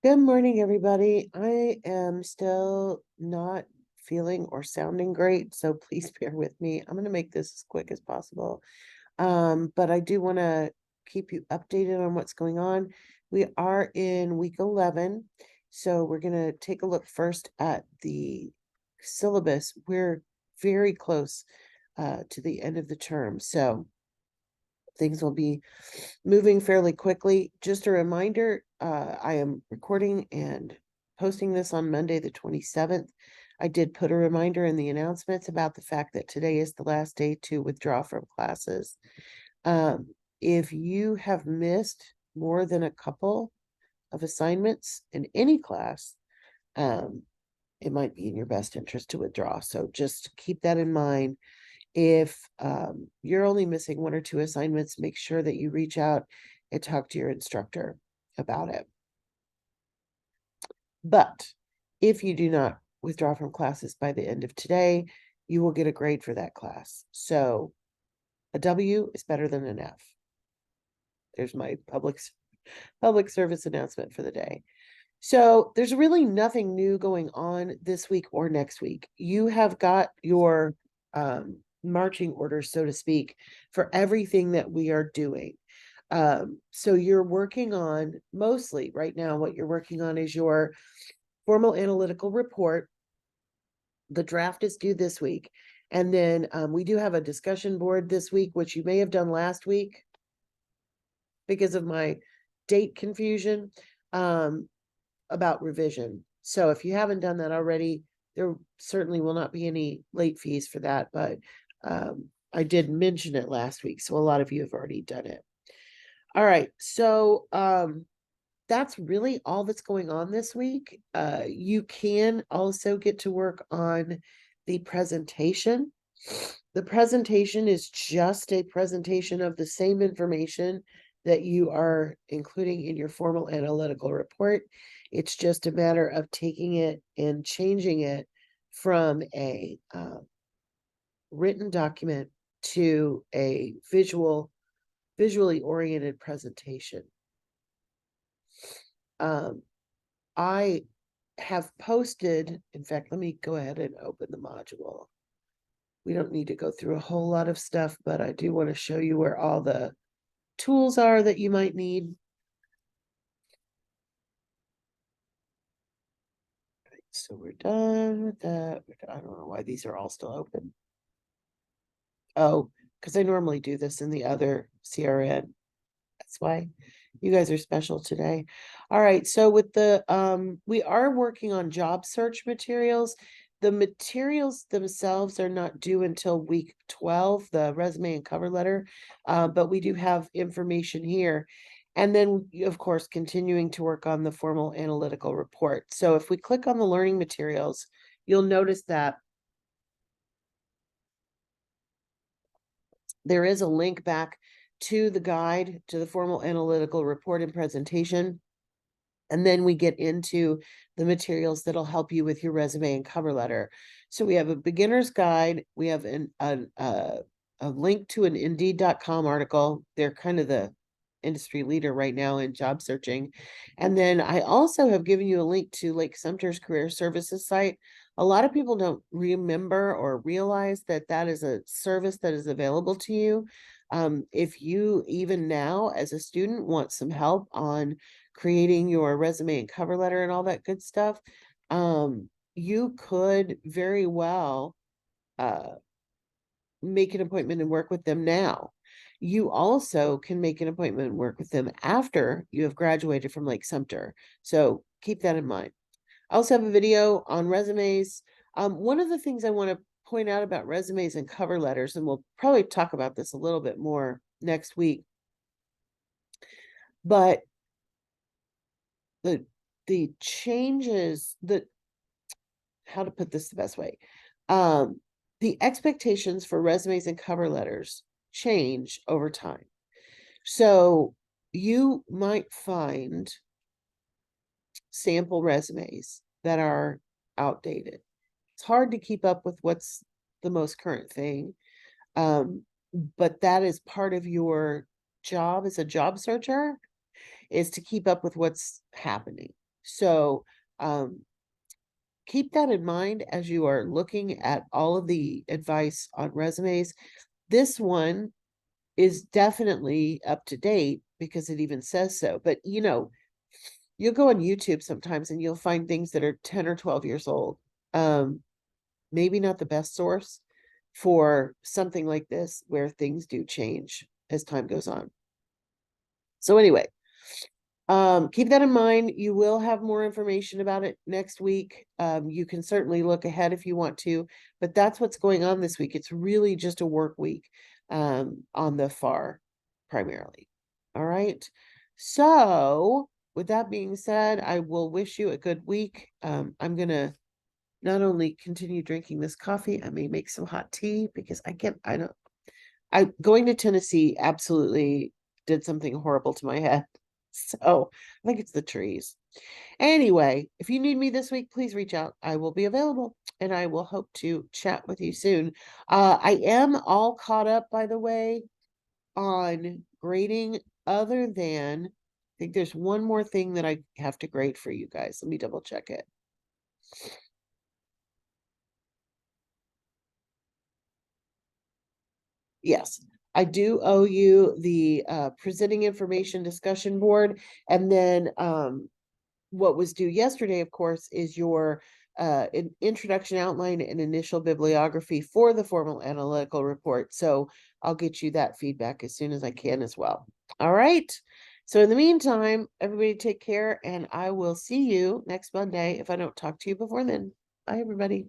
Good morning, everybody. I am still not feeling or sounding great, so please bear with me. I'm going to make this as quick as possible. But I do want to keep you updated on what's going on. We are in week 11, so we're going to take a look first at the syllabus. We're very close to the end of the term, so things will be moving fairly quickly. Just a reminder, I am recording and posting this on Monday, the 27th. I did put a reminder in the announcements about the fact that today is the last day to withdraw from classes. If you have missed more than a couple of assignments in any class, it might be in your best interest to withdraw. So just keep that in mind. If you're only missing one or two assignments, make sure that you reach out and talk to your instructor about it. But if you do not withdraw from classes by the end of today, you will get a grade for that class. So a W is better than an F. There's my public service announcement for the day. So there's really nothing new going on this week or next week. You have got your marching orders, so to speak, for everything that we are doing. So you're working on, mostly right now, what you're working on is your formal analytical report. The draft is due this week. And then we do have a discussion board this week, which you may have done last week because of my date confusion. About revision. So if you haven't done that already, there certainly will not be any late fees for that, but I did mention it last week, so a lot of you have already done it. All right, so that's really all that's going on this week. You can also get to work on the presentation. The presentation is just a presentation of the same information that you are including in your formal analytical report. It's just a matter of taking it and changing it from a written document to a visually oriented presentation. I have posted, in fact, let me go ahead and open the module. We don't need to go through a whole lot of stuff, but I do want to show you where all the tools are that you might need. So we're done with that. I don't know why these are all still open. Oh, because I normally do this in the other CRN. That's why you guys are special today. All right, so with the we are working on job search materials. The materials themselves are not due until week 12, the resume and cover letter, but we do have information here. And then, of course, continuing to work on the formal analytical report. So if we click on the learning materials, you'll notice that there is a link back to the guide to the formal analytical report and presentation. And then we get into the materials that'll help you with your resume and cover letter. So we have a beginner's guide. We have a link to an Indeed.com article. They're kind of the industry leader right now in job searching. And then I also have given you a link to Lake Sumter's career services site. A lot of people don't remember or realize that that is a service that is available to you. If you even now as a student want some help on creating your resume and cover letter and all that good stuff, you could very well make an appointment and work with them now. You also can make an appointment and work with them after you have graduated from Lake Sumter. So keep that in mind. I also have a video on resumes. One of the things I want to point out about resumes and cover letters, and we'll probably talk about this a little bit more next week, but the changes that, how to put this the best way, the expectations for resumes and cover letters change over time. So you might find sample resumes that are outdated. It's hard to keep up with what's the most current thing. But that is part of your job as a job searcher, is to keep up with what's happening. So keep that in mind as you are looking at all of the advice on resumes. This one is definitely up to date because it even says so. But you know, you'll go on YouTube sometimes and you'll find things that are 10 or 12 years old. Maybe not the best source for something like this where things do change as time goes on. So anyway, keep that in mind. You will have more information about it next week. You can certainly look ahead if you want to, but that's what's going on this week. It's really just a work week on the FAR primarily. All right. So with that being said, I will wish you a good week. I'm going to not only continue drinking this coffee, I may make some hot tea because going to Tennessee absolutely did something horrible to my head. So I think it's the trees. Anyway, if you need me this week, please reach out. I will be available and I will hope to chat with you soon. I am all caught up, by the way, on grading, other than I think there's one more thing that I have to grade for you guys. Let me double check it. Yes, I do owe you the presenting information discussion board. And then what was due yesterday, of course, is your introduction outline and initial bibliography for the formal analytical report. So I'll get you that feedback as soon as I can as well. All right. So in the meantime, everybody take care, and I will see you next Monday if I don't talk to you before then. Bye, everybody.